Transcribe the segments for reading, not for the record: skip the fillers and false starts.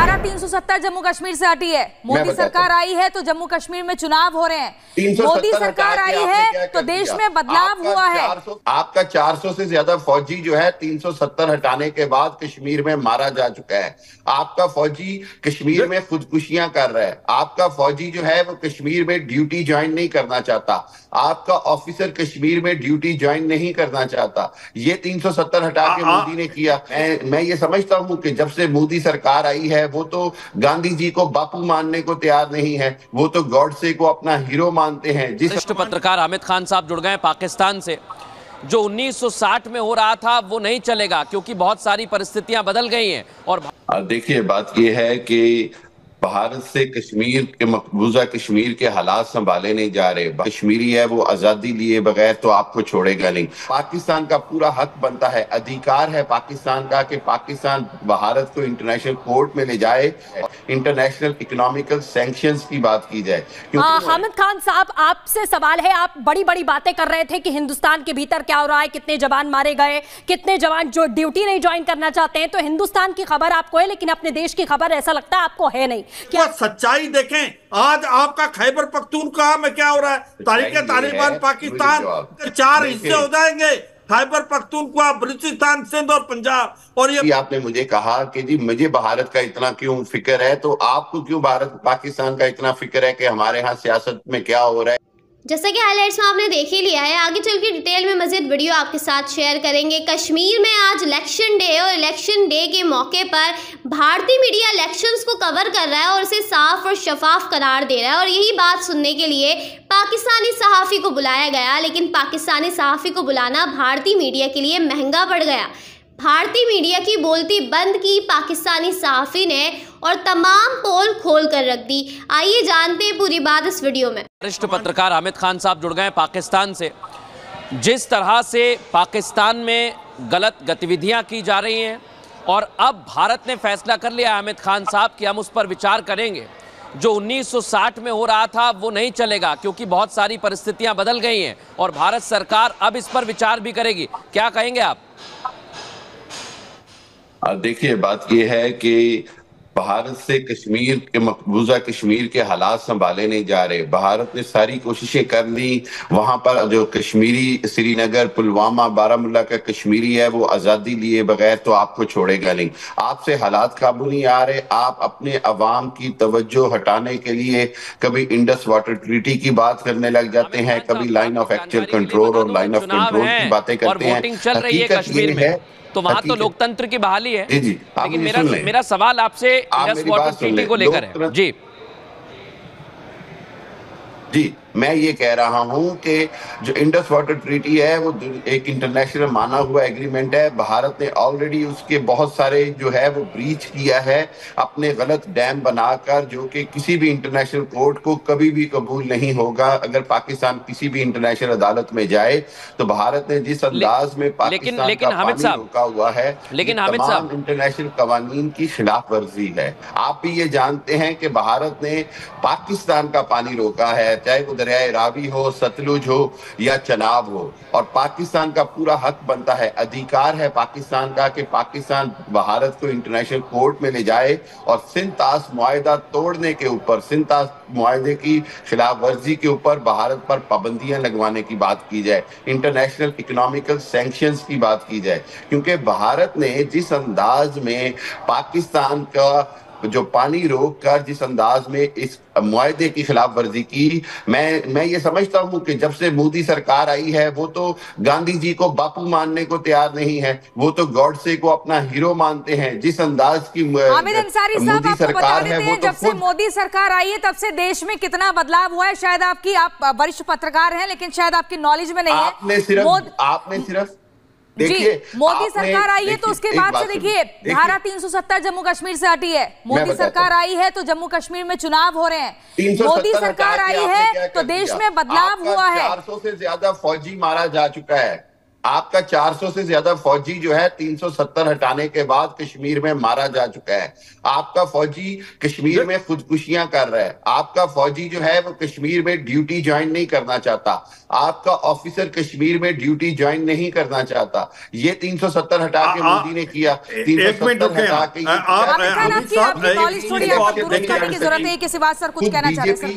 धारा 370 जम्मू कश्मीर से हटी है। मोदी सरकार आई है तो जम्मू कश्मीर में चुनाव हो रहे हैं। मोदी सरकार आई है तो देश में बदलाव हुआ है। आपका 400 से ज्यादा फौजी जो है 370 हटाने के बाद कश्मीर में मारा जा चुका है। आपका फौजी कश्मीर में खुदकुशियां कर रहा है। आपका फौजी जो है वो कश्मीर में ड्यूटी ज्वाइन नहीं करना चाहता। आपका ऑफिसर कश्मीर में ड्यूटी ज्वाइन नहीं करना चाहता। ये 370 हटा के मोदी ने किया। मैं ये समझता हूं कि जब से मोदी सरकार आई है वो तो गांधी जी को बापू मानने को तैयार नहीं है, वो तो गॉडसे को अपना हीरो मानते हैं। वरिष्ठ पत्रकार हामिद खान साहब जुड़ गए पाकिस्तान से। जो 1960 में हो रहा था वो नहीं चलेगा क्योंकि बहुत सारी परिस्थितियां बदल गई हैं। और देखिए बात यह है कि भारत से कश्मीर के मकबूजा कश्मीर के हालात संभाले नहीं जा रहे। कश्मीरी है वो आजादी लिए बगैर तो आपको छोड़ेगा नहीं। पाकिस्तान का पूरा हक बनता है, अधिकार है पाकिस्तान का कि पाकिस्तान भारत को इंटरनेशनल कोर्ट में ले जाए, इंटरनेशनल इकोनॉमिकल सैंक्शंस की बात की जाए। हामिद खान साहब, आपसे सवाल है, आप बड़ी बड़ी बातें कर रहे थे कि हिंदुस्तान के भीतर क्या हो रहा है, कितने जवान मारे गए, कितने जवान जो ड्यूटी नहीं ज्वाइन करना चाहते हैं। तो हिंदुस्तान की खबर आपको है लेकिन अपने देश की खबर ऐसा लगता है आपको है नहीं। क्या सच्चाई देखें? आज आपका खैबर पख्तूनख्वा में क्या हो रहा है? तालिबान पाकिस्तान के 4 हिस्से हो जाएंगे, खैबर पख्तूनख्वा, बलूचिस्तान, सिंध और पंजाब। और ये आपने मुझे कहा कि जी मुझे भारत का इतना क्यों फिक्र है, तो आपको क्यों भारत पाकिस्तान का इतना फिक्र है कि हमारे यहाँ सियासत में क्या हो रहा है? जैसा कि हाइलाइट्स में आपने देख ही लिया है, आगे चल के डिटेल में मज़ीद वीडियो आपके साथ शेयर करेंगे। कश्मीर में आज इलेक्शन डे है और इलेक्शन डे के मौके पर भारतीय मीडिया इलेक्शंस को कवर कर रहा है और उसे साफ और शफाफ करार दे रहा है। और यही बात सुनने के लिए पाकिस्तानी सहाफ़ी को बुलाया गया, लेकिन पाकिस्तानी सहाफ़ी को बुलाना भारतीय मीडिया के लिए महंगा पड़ गया। भारतीय मीडिया की बोलती बंद की पाकिस्तानी सहाफ़ी ने और तमाम पोल खोल कर रख दी। आइए जानते हैं पूरी बात इस वीडियो में। वरिष्ठ पत्रकार हामिद खान साहब जुड़ गए पाकिस्तान से। जिस तरह से पाकिस्तान में गलत गतिविधियां की जा रही हैं और अब भारत ने फैसला कर लिया हामिद खान साहब कि हम उस पर विचार करेंगे। जो 1960 में हो रहा था वो नहीं चलेगा क्योंकि बहुत सारी परिस्थितियां बदल गई हैं और भारत सरकार अब इस पर विचार भी करेगी। क्या कहेंगे आप? देखिए बात यह है कि भारत से कश्मीर के मकबूजा कश्मीर के हालात संभाले नहीं जा रहे। भारत ने सारी कोशिशें कर ली, वहां पर जो कश्मीरी श्रीनगर, पुलवामा, बारामूला का कश्मीरी है वो आजादी लिए बगैर तो आपको छोड़ेगा नहीं। आपसे हालात काबू नहीं आ रहे। आप अपने अवाम की तवज्जो हटाने के लिए कभी इंडस वाटर ट्रीटी की बात करने लग जाते हैं, कभी लाइन ऑफ एक्चुअल कंट्रोल और लाइन ऑफ कंट्रोल की बातें करते हैं। हकीकत ये है तो वहां तो लोकतंत्र की बहाली है। जी, लेकिन मेरा सवाल आपसे इंडस वाटर ट्रीटी को लेकर है। जी, मैं ये कह रहा हूं कि जो इंडस वाटर ट्रीटी है वो एक इंटरनेशनल माना हुआ एग्रीमेंट है। भारत ने ऑलरेडी उसके बहुत सारे जो है वो ब्रीच किया है, अपने गलत डैम बनाकर, जो कि किसी भी इंटरनेशनल कोर्ट को कभी भी कबूल नहीं होगा। अगर पाकिस्तान किसी भी इंटरनेशनल अदालत में जाए तो भारत ने जिस अंदाज में पाकिस्तान का पानी रोका हुआ है, लेकिन हामिद साहब, इंटरनेशनल कवानीन की खिलाफ वर्जी है। आप भी ये जानते हैं कि भारत ने पाकिस्तान का पानी रोका है, चाहे वो दरियाए रावी हो, सतलुज हो या चनाब हो, और पाकिस्तान का पूरा हक बनता है, अधिकार है पाकिस्तान का कि पाकिस्तान भारत को इंटरनेशनल कोर्ट में ले जाए और सिंतास मुआहदा तोड़ने के ऊपर, सिंतास मुआहदे की खिलाफ वर्जी के ऊपर भारत पर पाबंदियां लगवाने की बात की जाए, इंटरनेशनल इकोनॉमिकल सैंक्शंस की बात की जाए। क्योंकि भारत ने जिस अंदाज में पाकिस्तान का जो पानी रोक कर जिस अंदाज में इस मुआहदे की खिलाफ वर्जी की, मैं ये समझता हूं कि जब से मोदी सरकार आई है वो तो गांधी जी को बापू मानने को तैयार नहीं है, वो तो गॉडसे को अपना हीरो मानते हैं। जिस अंदाज की हामिद अंसारी साहब, आपको बता देते हैं जब से मोदी सरकार आई है तब से देश में कितना बदलाव हुआ है। शायद आप वरिष्ठ पत्रकार हैं लेकिन शायद आपकी नॉलेज में नहीं है। आपने सिर्फ जी, मोदी सरकार आई है तो उसके बाद से देखिए धारा 370 जम्मू कश्मीर से हटी है। मोदी सरकार आई है तो जम्मू कश्मीर में चुनाव हो रहे हैं। मोदी सरकार आई है तो देश में बदलाव हुआ है। 400 से ज्यादा फौजी मारा जा चुका है। आपका 400 से ज्यादा फौजी जो है 370 हटाने के बाद कश्मीर में मारा जा चुका है। आपका फौजी कश्मीर में खुदकुशियां कर रहा है। आपका फौजी जो है वो कश्मीर में ड्यूटी ज्वाइन नहीं करना चाहता। आपका ऑफिसर कश्मीर में ड्यूटी ज्वाइन नहीं करना चाहता। ये 370 हटा के मोदी ने किया। 370 हटा के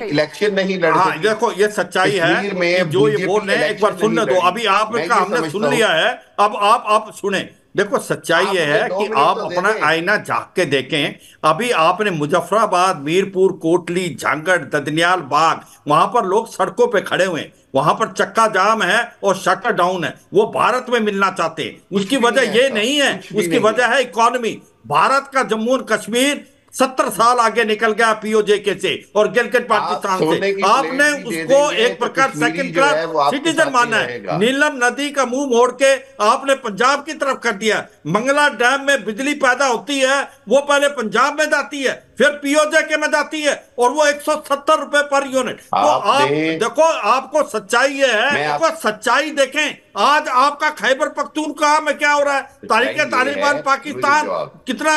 इलेक्शन नहीं लड़। देखो ये सच्चाई है में जो ये बोल रहे हैं, एक बार सुनने दो। अभी आपका हमने सुन लिया है, अब आप सुने। देखो सच्चाई ये है कि आप अपना आईना झांक के देखें। अभी आपने मुजफ्फराबाद, मीरपुर, कोटली, झांगड़, ददनियाल बाग, वहां पर लोग सड़कों पे खड़े हुए हैं, वहां पर चक्का जाम है और शटर डाउन है। वो भारत में मिलना चाहते हैं। उसकी वजह ये नहीं है, उसकी वजह है इकॉनमी। भारत का जम्मू और कश्मीर 70 साल आगे निकल गया पीओजे के से और गिलगित पाकिस्तान से। आपने उसको एक प्रकार सेकंड क्लास सिटीजन माना है। नीलम नदी का मुंह मोड़ के आपने पंजाब की तरफ कर दिया। मंगला डैम में बिजली पैदा होती है, वो पहले पंजाब में जाती है, फिर पीओजे के में जाती है, और वो 170 रुपए पर यूनिट। तो आप देखो, आपको सच्चाई ये है, आपको सच्चाई देखें। आज आपका खैबर पख्तूनख्वा में क्या हो रहा है? तारीख तालिबान पाकिस्तान कितना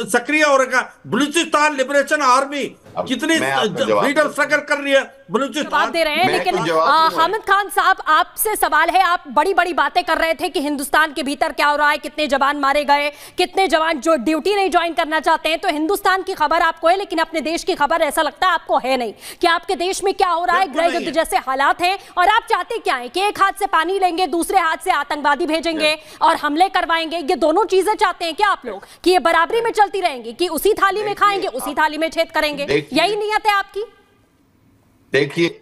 सक्रिय हो रहा है। बलूचिस्तान लिबरेशन आर्मी कितनी फ्रीडम स्ट्रगल कर रही है। जवाब दे रहे हैं, लेकिन हामिद खान साहब, आपसे सवाल है। आप बड़ी बड़ी बातें कर रहे थे कि हिंदुस्तान के भीतर क्या हो रहा है, कितने जवान मारे गए, कितने जवान जो ड्यूटी नहीं ज्वाइन करना चाहते हैं। तो हिंदुस्तान की खबर आपको है, लेकिन अपने देश की खबर ऐसा लगता है आपको है नहीं कि आपके देश में क्या हो रहा है। गृह युद्ध जैसे हालात हैं, और आप चाहते क्या है कि एक हाथ से पानी लेंगे, दूसरे हाथ से आतंकवादी भेजेंगे और हमले करवाएंगे। ये दोनों चीजें चाहते हैं क्या आप लोग, कि ये बराबरी में चलती रहेंगी, कि उसी थाली में खाएंगे, उसी थाली में छेद करेंगे? यही नीयत है आपकी? देखिए,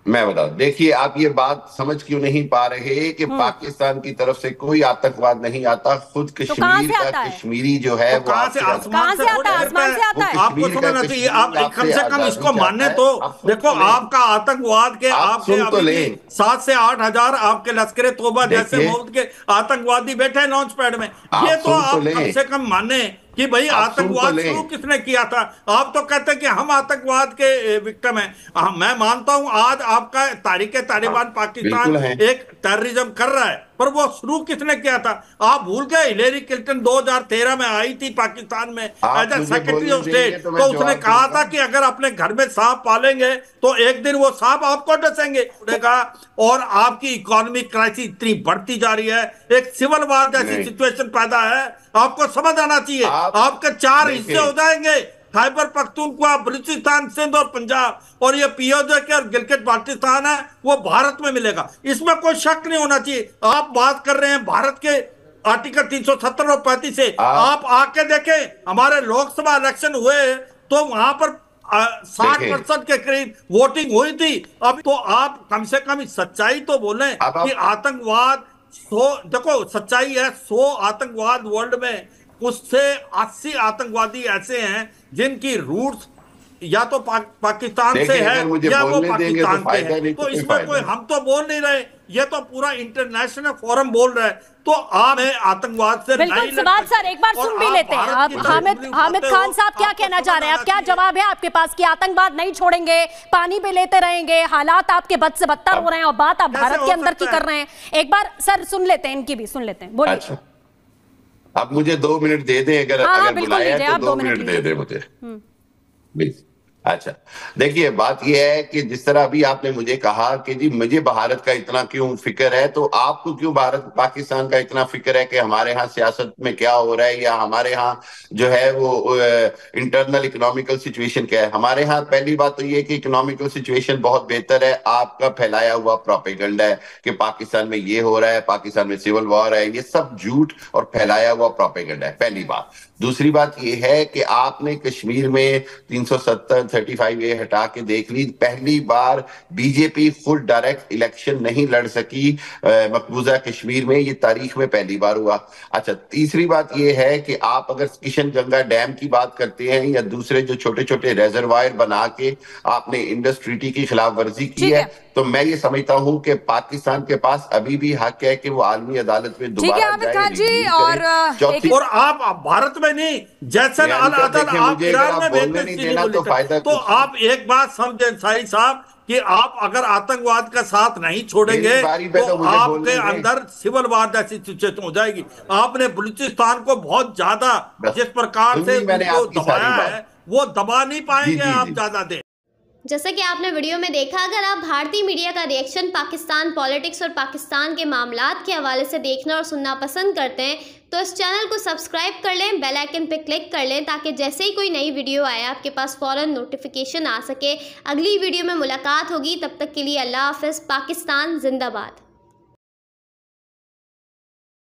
मैं बताऊं, देखिए आप ये बात समझ क्यों नहीं पा रहे कि पाकिस्तान की तरफ से कोई आतंकवाद नहीं आता। खुद कश्मीर का कश्मीरी जो है वो कहां से आसमान से आता है? आपको समझना चाहिए। आप कम से कम इसको मानने तो देखो, आपका आतंकवाद के आपके 7 से 8 हजार आपके लश्कर तोबा जैसे मौत के आतंकवादी बैठे लॉन्च पैड में। ये तो आप कम से कम माने कि भाई आतंकवाद शुरू किसने किया था। आप तो कहते हैं कि हम आतंकवाद के विक्टिम हैं। मैं मानता हूं आज आपका तारीखे तालिबान पाकिस्तान एक टेररिज्म कर रहा है, पर वो शुरू किसने किया था? आप भूल गए? हिलेरी क्लिंटन 2013 में आई थी पाकिस्तान में as a secretary of state, तो उसने कहा था कि अगर अपने घर में सांप पालेंगे तो एक दिन वो सांप आपको डसेंगे। और आपकी इकोनॉमिक क्राइसिस इतनी बढ़ती जा रही है, एक सिविल वार जैसी सिचुएशन पैदा है। आपको समझ आना चाहिए, आपके 4 हिस्से हो जाएंगे, खैबर पख्तूनख्वा, बलूचिस्तान, सिंध और पंजाब, और ये पीओजे के और गिलगित बाल्टिस्तान है वो भारत में मिलेगा। इसमें कोई शक नहीं होना चाहिए। आप बात कर रहे हैं भारत के आर्टिकल 370 और 35 से। आप आके देखें, हमारे लोकसभा इलेक्शन हुए तो वहां पर 60% के करीब वोटिंग हुई थी। अब तो आप कम से कम सच्चाई तो बोलें कि आतंकवाद, देखो सच्चाई है, 100 आतंकवाद वर्ल्ड में, उससे 80 आतंकवादी ऐसे हैं जिनकी रूट्स या तो पाकिस्तान से है या वो पाकिस्तान के हैं। तो इसमें कोई हम तो बोल नहीं रहे, ये तो पूरा इंटरनेशनल फोरम बोल रहा है। तो आप आतंकवाद से बिल्कुल सवाल सर एक बार सुन भी लेते हैं। आप हामिद खान साहब क्या कहना चाह रहे हैं? आप क्या जवाब है आपके पास कि आतंकवाद नहीं छोड़ेंगे, पानी पे लेते रहेंगे, हालात आपके बद से बदतर हो रहे हैं और बात आप भारत के अंदर की कर रहे हैं? एक बार सर सुन लेते हैं, इनकी भी सुन लेते हैं, बोलिए। अच्छा, अब मुझे 2 मिनट दे दें, अगर बुलाया है तो 2 मिनट दे दें मुझे प्लीज। अच्छा, देखिए बात यह है कि जिस तरह अभी आपने मुझे कहा कि जी मुझे भारत का इतना क्यों फिक्र है, तो आपको क्यों भारत पाकिस्तान का इतना फिक्र है कि हमारे यहाँ सियासत में क्या हो रहा है या हमारे यहाँ जो है वो इंटरनल इकोनॉमिकल सिचुएशन क्या है? हमारे यहाँ पहली बात तो ये कि इकोनॉमिकल सिचुएशन बहुत बेहतर है। आपका फैलाया हुआ प्रोपेगेंडा है कि पाकिस्तान में ये हो रहा है, पाकिस्तान में सिविल वॉर है, ये सब झूठ और फैलाया हुआ प्रोपेगेंडा है, पहली बात। दूसरी बात ये है कि आपने कश्मीर में 370 35A हटा के देख ली। पहली बार बीजेपी खुद डायरेक्ट इलेक्शन नहीं लड़ सकी मकबूजा कश्मीर में, ये तारीख में पहली बार हुआ। अच्छा, तीसरी बात ये है कि आप अगर किशन गंगा डैम की बात करते हैं या दूसरे जो छोटे छोटे रेजरवायर बना के आपने इंडस ट्रीटी की खिलाफ वर्जी की है, तो मैं ये समझता हूं कि पाकिस्तान के पास अभी भी हक है कि वो आलमी अदालत में दोबारा जाए। और आप भारत में नहीं, जैसे आप ईरान में भेजते, तो आप एक बात समझें साहिब साहब कि आप अगर आतंकवाद का साथ नहीं छोड़ेंगे तो आपके अंदर सिविल वार जैसी सिचुएशन हो जाएगी। आपने बलूचिस्तान को बहुत ज्यादा जिस प्रकार से उनको दबाया है वो दबा नहीं पाएंगे आप ज्यादा देर। जैसा कि आपने वीडियो में देखा, अगर आप भारतीय मीडिया का रिएक्शन पाकिस्तान पॉलिटिक्स और पाकिस्तान के मामलात के हवाले से देखना और सुनना पसंद करते हैं तो इस चैनल को सब्सक्राइब कर लें, बेल आइकन पे क्लिक कर लें ताकि जैसे ही कोई नई वीडियो आए आपके पास फ़ौरन नोटिफिकेशन आ सके। अगली वीडियो में मुलाकात होगी, तब तक के लिए अल्लाह हाफ़िज़। पाकिस्तान जिंदाबाद।